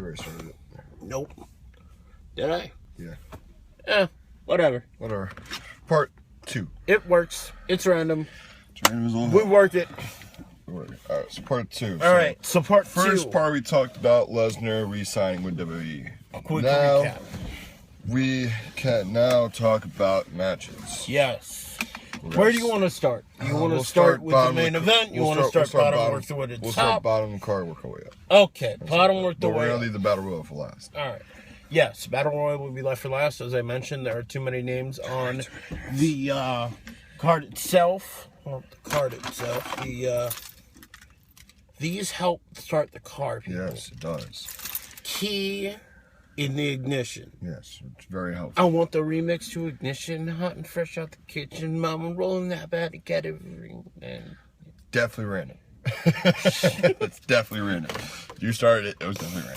You already started it. Nope. Did I? Yeah. Whatever. Part 2. It works. It's random. We We worked it. Alright, so part 2. Alright, so part 2. First part we talked about Lesnar re-signing with WWE. A quick now, recap. We can now talk about matches. Yes. Where do you want to start? You want to start with the main event? You want to start bottom, work the way to the top? We'll start bottom of the card, work our way up. Okay, bottom, work the way up. We're going to leave the Battle Royal for last. Alright. Yes, Battle Royal will be left for last. As I mentioned, there are too many names on the card itself. Well, the card itself. These help start the card, people. Yes, it does. Key in the ignition. Yes, it's very helpful. I want the remix to Ignition, hot and fresh out the kitchen. Mama rolling that bad to get everything. Definitely random. It's definitely random. You started it. It was definitely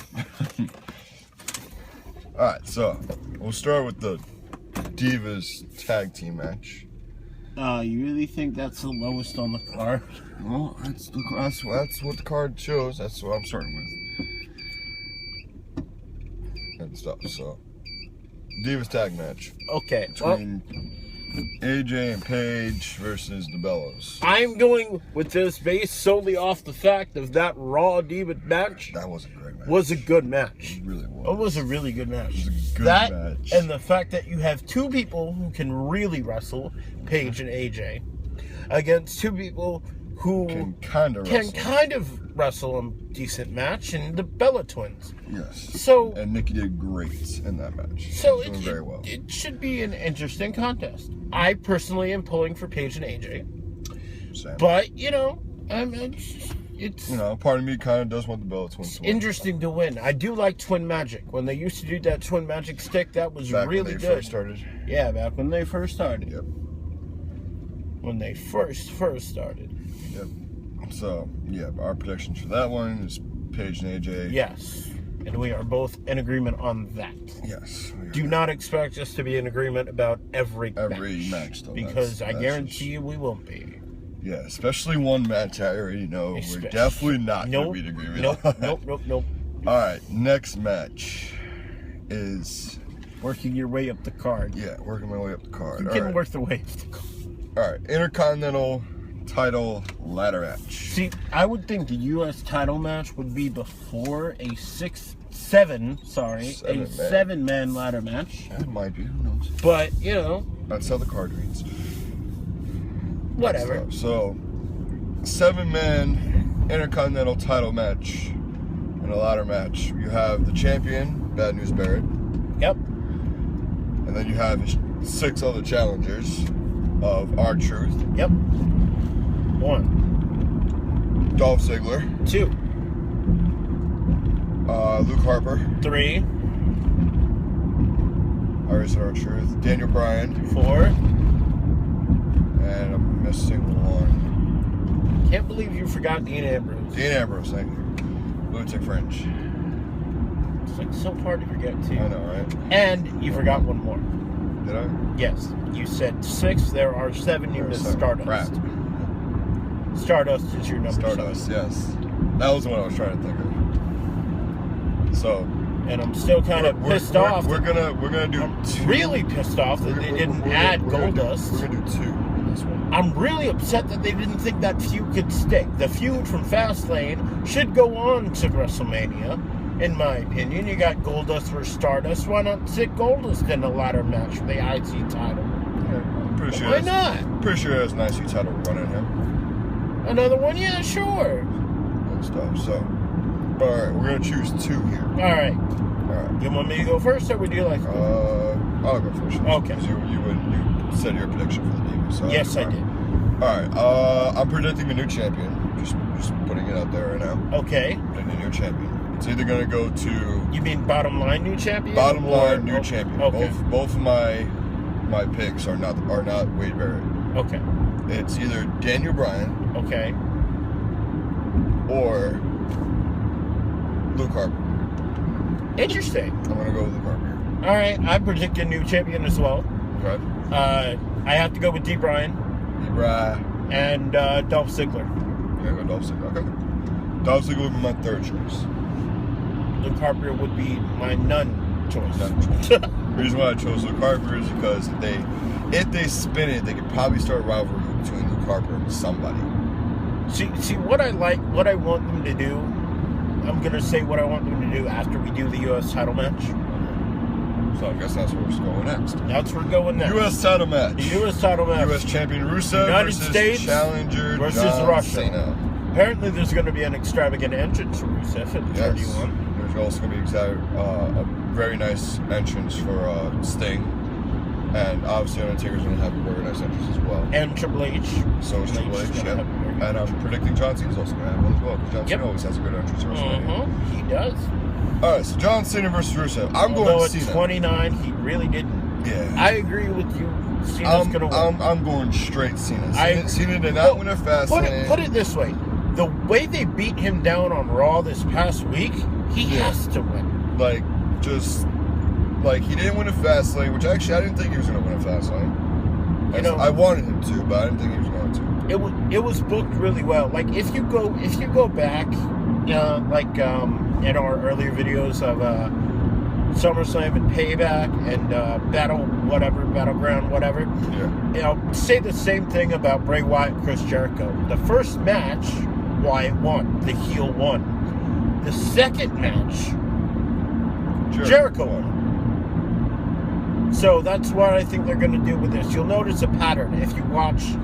random. Alright, so we'll start with the Divas tag team match. You really think that's the lowest on the card? Well, that's what the card shows. That's what I'm starting with. And stuff, so. Divas tag match. Okay. Between AJ and Paige versus the Bellas. I'm going with this based solely off the fact of that Raw Diva match. That was a great match. Was a good match. It really was. It was a really good match. It was a good match. And the fact that you have two people who can really wrestle, Paige and AJ, against two people who can kind of wrestle a decent match, and the Bella twins. Yes. So and Nikki did great in that match. So doing very well. It should be an interesting contest. I personally am pulling for Paige and AJ. Same. But it's part of me kind of does want the Bella twins to win. Interesting to win. I do like Twin Magic. When they used to do that Twin Magic stick, that was really when they good. First started. Yeah, back when they first started. Yep. When they first started. Yep. So, yeah, our predictions for that one is Paige and AJ. Yes. And we are both in agreement on that. Yes. Do not expect us to be in agreement about every match though. Because I guarantee you we won't be. Yeah, especially one match I already know we're definitely not going to be in agreement on. Nope. Alright, next match is... working your way up the card. Yeah, working my way up the card. You can work the way up the card. Alright, Intercontinental title ladder match. See, I would think the U.S. title match would be before a seven-man ladder match. It might be, who knows? But, that's how the card reads. Whatever. So, 7-man Intercontinental title match and a ladder match. You have the champion, Bad News Barrett. Yep. And then you have 6 other challengers of R-Truth. Yep. 1. Dolph Ziggler. 2. Luke Harper. 3. I already said R-Truth. Daniel Bryan. 4. And I'm missing 1. Can't believe you forgot Dean Ambrose. Dean Ambrose, thank you. Lunatic Fringe. It's like so hard to forget too. I know, right? And you forgot one more. Did I? Yes. You said 6. There are 7. You missed Stardust. Crap. Stardust is your number. Stardust, yes. That was the one I was trying to think of. So. And I'm still kind of pissed off. We're gonna do 2. Really pissed off that they didn't add Goldust. We're gonna do 2 in this one. I'm really upset that they didn't think that feud could stick. The feud from Fastlane should go on to WrestleMania, in my opinion. You got Goldust versus Stardust. Why not stick Goldust in a ladder match for the IC title? Yeah, I'm pretty sure. Why not? Pretty sure there's an IC title running him. Another one? Yeah, sure. And stuff. So, alright, we're gonna choose 2 here. Alright. Alright. You want me to go first, or would you like to go I'll go first. Okay. Because you said your prediction for the Divas. So yes, I did. Alright, I'm predicting a new champion. Just putting it out there right now. Okay. Predicting a new champion. It's either gonna go to... You mean bottom line new champion? Bottom line new champion. Okay. Both of my picks are not Wade Barrett. Okay. It's either Daniel Bryan. Okay. Or Luke Harper. Interesting. I'm gonna go with Luke Harper. All right, I predict a new champion as well. Okay. I have to go with D. Bryan. And Dolph Ziggler. Yeah, go Dolph Ziggler. Okay. Dolph Ziggler would be my 3rd choice. Luke Harper would be my none choice. The reason why I chose Luke Harper is because if they spin it, they could probably start a rivalry between Luke Harper and somebody. See what I want them to do. I'm gonna say what I want them to do after we do the U.S. title match. So I guess that's where we're going next. That's where we're going next. U.S. title match. The U.S. title match. U.S. champion Rusev United versus States challenger versus John Russia. Cena. Apparently, there's going to be an extravagant entrance for Rusev at 31. There's also going to be a very nice entrance for Sting. And obviously, Undertaker's going to have a very nice entrance as well. And Triple H. So is Triple H, yeah. And I'm predicting John Cena's also going to have one as well. Because John Cena always has a good entrance at WrestleMania. He does. Alright, so John Cena versus Rusev. Although going at Cena. 29, he really didn't. Yeah. I agree with you. Cena's going to win. I'm going straight Cena. Cena did not win a fast lane. Put it this way. The way they beat him down on Raw this past week, he has to win. He didn't win a fast lane, which actually I didn't think he was going to win a fast lane. I wanted him to, but I didn't think he was going to. It was booked really well. Like if you go back, in our earlier videos of SummerSlam and Payback and Battleground, whatever. Yeah. Say the same thing about Bray Wyatt and Chris Jericho. The first match, Wyatt won. The heel won. The second match, Jericho won. So that's what I think they're going to do with this. You'll notice a pattern if you watch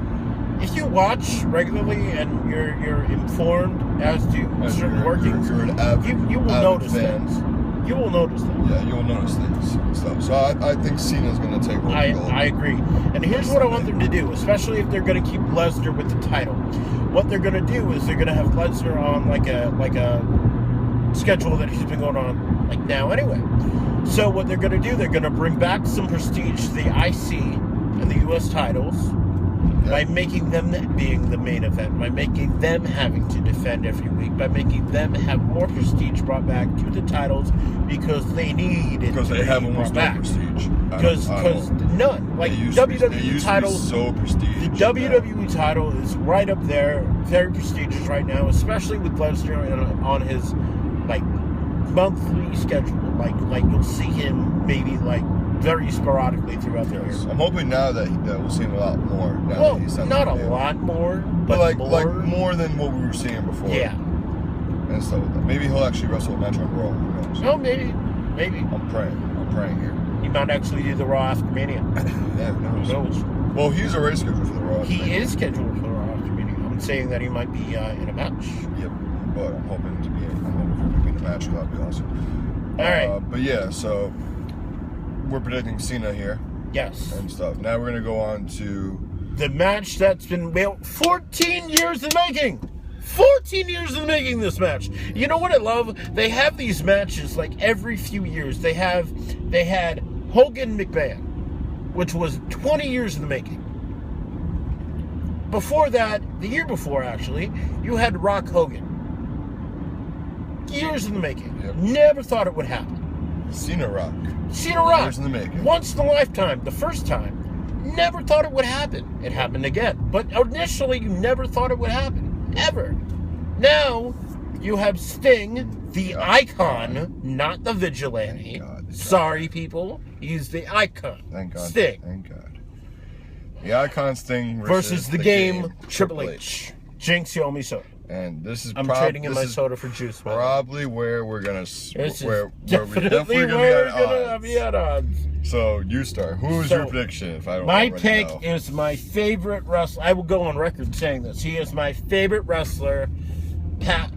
regularly and you're informed as to certain workings. You will notice things. You will notice things. Yeah, you will notice things and stuff. So I think Cena's going to take over. I agree. And here's what I want them to do, especially if they're going to keep Lesnar with the title. What they're going to do is they're going to have Lesnar on like a schedule that he's been going on like now anyway. So what they're going to do, they're going to bring back some prestige to the IC and the U.S. titles by making them being the main event, by making them having to defend every week, by making them have more prestige brought back to the titles because they need it. Because they have almost no prestige. Because none. Like WWE title, so prestigious. The WWE title is right up there, very prestigious right now, especially with Lesnar on his monthly schedule. Like you'll see him maybe very sporadically throughout the year. I'm hoping now that we'll see him a lot more. Now that he's not a lot more, but more than what we were seeing before. Yeah. And stuff like that. Maybe he'll actually wrestle a match on Raw. Who knows? Oh, maybe. I'm praying here. He might actually do the Raw after Mania. Yeah, who knows? Who knows? Well, he's already scheduled for the Raw. He is scheduled for the Raw after Mania. I'm saying that he might be in a match. Yep, but I'm hoping for him to be in a match. That'd be awesome. All right. But yeah, so we're predicting Cena here. Yes. And stuff. Now we're gonna go on to the match that's been 14 years in making. 14 years in making this match. You know what I love? They have these matches every few years. They had Hogan McMahon, which was 20 years in the making. Before that, the year before actually, you had Rock Hogan. Years in the making. Yep. Never thought it would happen. Cena Rock. Years in the making. Once in a lifetime. The first time. Never thought it would happen. It happened again. But initially, you never thought it would happen. Ever. Now, you have Sting, the icon, not the vigilante. Sorry, people. He's the icon. Thank God. Sting. Thank God. The icon Sting versus the game Triple H. Jinx, you owe me soda. And this is I'm trading in my soda for juice. Probably where we're gonna definitely where we're gonna be at odds. So you start. Who's your prediction? If I don't my pick is my favorite wrestler. I will go on record saying this. He is my favorite wrestler.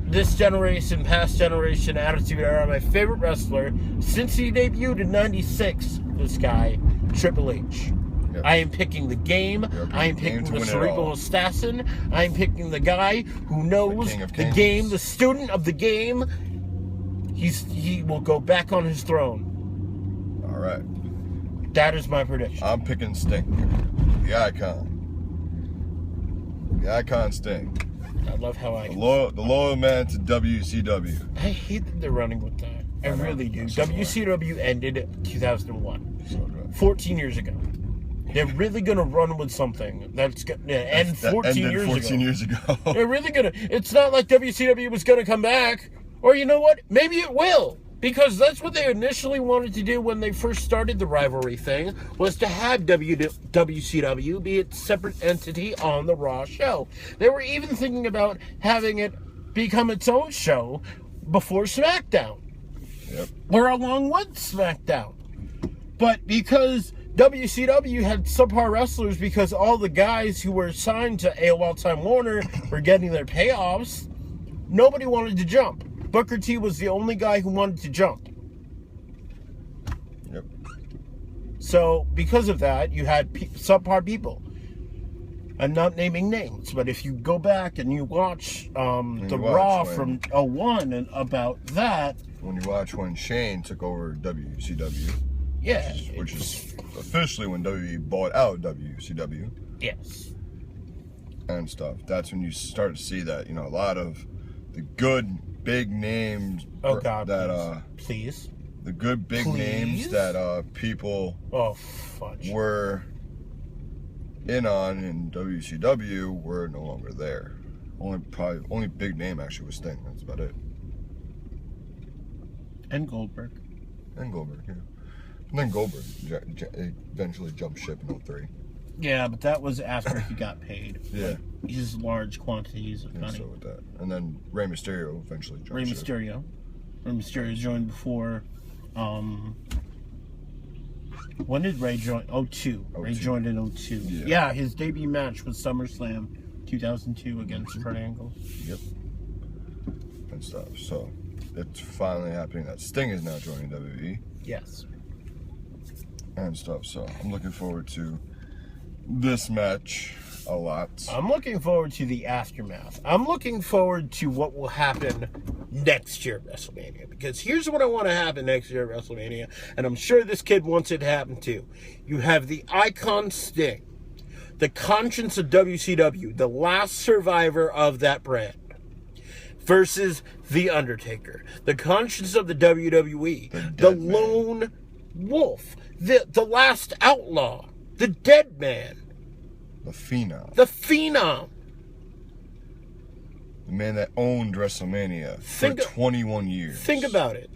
This generation, past generation, Attitude Era. My favorite wrestler since he debuted in '96. This guy, Triple H. Yep. I am picking the game. I am picking the cerebral assassin. I am picking the guy who knows the game, the student of the game. He will go back on his throne. All right. That is my prediction. I'm picking Sting. The icon. The icon Sting. I love how the loyal man to WCW. I hate that they're running with that. I really do. WCW ended 2001. So good. 14 years ago. They're really going to run with something that's going to end 14 years ago. They're really going to. It's not like WCW was going to come back. Or you know what? Maybe it will. Because that's what they initially wanted to do when they first started the rivalry thing, was to have WCW be its separate entity on the Raw show. They were even thinking about having it become its own show before SmackDown. Yep. Or along with SmackDown. But because WCW had subpar wrestlers, because all the guys who were signed to AOL Time Warner were getting their payoffs, nobody wanted to jump. Booker T was the only guy who wanted to jump. Yep. So, because of that, you had subpar people. I'm not naming names, but if you go back and you watch Raw from 01 and about that... When you watch when Shane took over WCW... Yeah. Which is officially when WWE bought out WCW. Yes. And stuff. That's when you start to see that, a lot of the good big names please. The good big names that people were in on in WCW were no longer there. Only big name actually was Sting. That's about it. And Goldberg, yeah. And then Goldberg eventually jumped ship in 03. Yeah, but that was after he got paid. Yeah. Like, his large quantities of money. So with that. And then Rey Mysterio eventually jumped Rey ship. Mysterio joined before... when did Rey join? 02. Rey joined in 02. Yeah, his debut match was SummerSlam 2002 against Kurt Angle. Yep. And stuff. So, it's finally happening that Sting is now joining WWE. Yes. And stuff. So, I'm looking forward to this match a lot. I'm looking forward to the aftermath. I'm looking forward to what will happen next year at WrestleMania. Because here's what I want to happen next year at WrestleMania. And I'm sure this kid wants it to happen too. You have the icon Sting. The conscience of WCW. The last survivor of that brand. Versus The Undertaker. The conscience of the WWE. The lone wolf. The last outlaw. The dead man. The Phenom. The Phenom. The man that owned WrestleMania for 21 years. Think about it.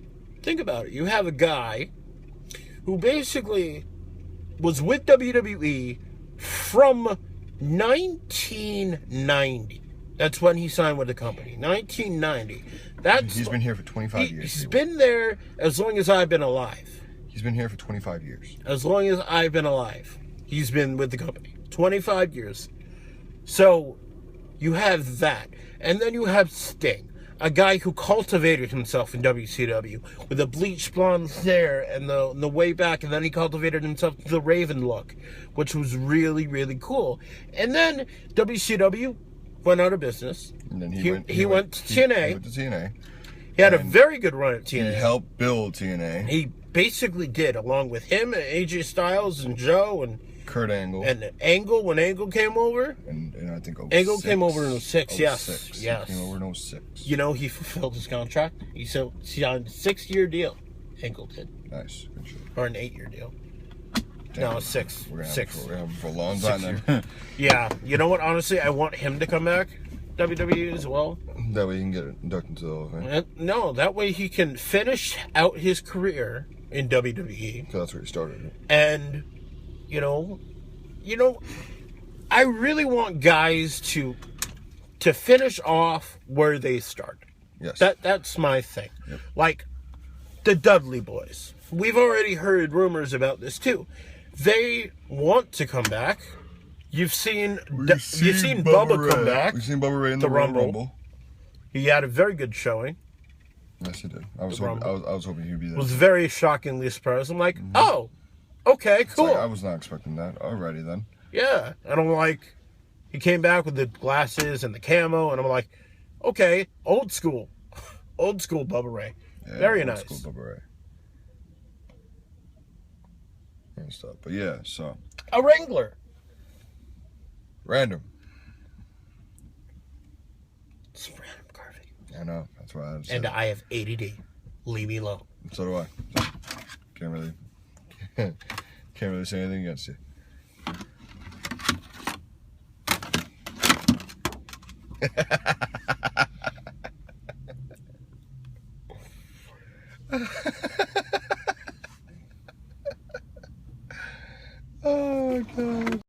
You have a guy who basically was with WWE from 1990. That's when he signed with the company. 1990. He's been here for 25 years. He's been there as long as I've been alive. He's been here for 25 years. As long as I've been alive. He's been with the company. 25 years. So, you have that. And then you have Sting. A guy who cultivated himself in WCW with a bleached blonde hair and the way back. And then he cultivated himself to the Raven look, which was really, really cool. And then WCW went out of business. And then he went to TNA. He went to TNA. He had a very good run at TNA. He helped build TNA. He basically did, along with him and AJ Styles and Joe and Kurt Angle. And Angle, when Angle came over. And I think 06. Angle came over in 06, yes. He came over in 06. You know, he fulfilled his contract. He signed a 6-year deal. Angle did. Nice. Good shit. Or an 8-year deal. Damn. No, 6. We're going to Six. have him for a long time then. Yeah. You know what? Honestly, I want him to come back. WWE as well. That way he can get inducted into the Hall of Fame. No, that way he can finish out his career in WWE. Because that's where he started. And, you know, I really want guys to finish off where they start. Yes. That's my thing. Yep. Like the Dudley Boys. We've already heard rumors about this too. They want to come back. You've seen Bubba come back. We've seen Bubba Ray in the Rumble. He had a very good showing. Yes, he did. I was hoping he'd be there. Was very shockingly surprised. I'm like, oh, okay, cool. Like, I was not expecting that. Alrighty then. Yeah, and I'm like, he came back with the glasses and the camo, and I'm like, okay, old school Bubba Ray. Yeah, very nice. Old school Bubba Ray. And stuff. But yeah, so. A Wrangler. Random. It's random carving. I know. That's why I And I have ADD. Leave me alone. So do I. Can't really say anything against you. Oh, God.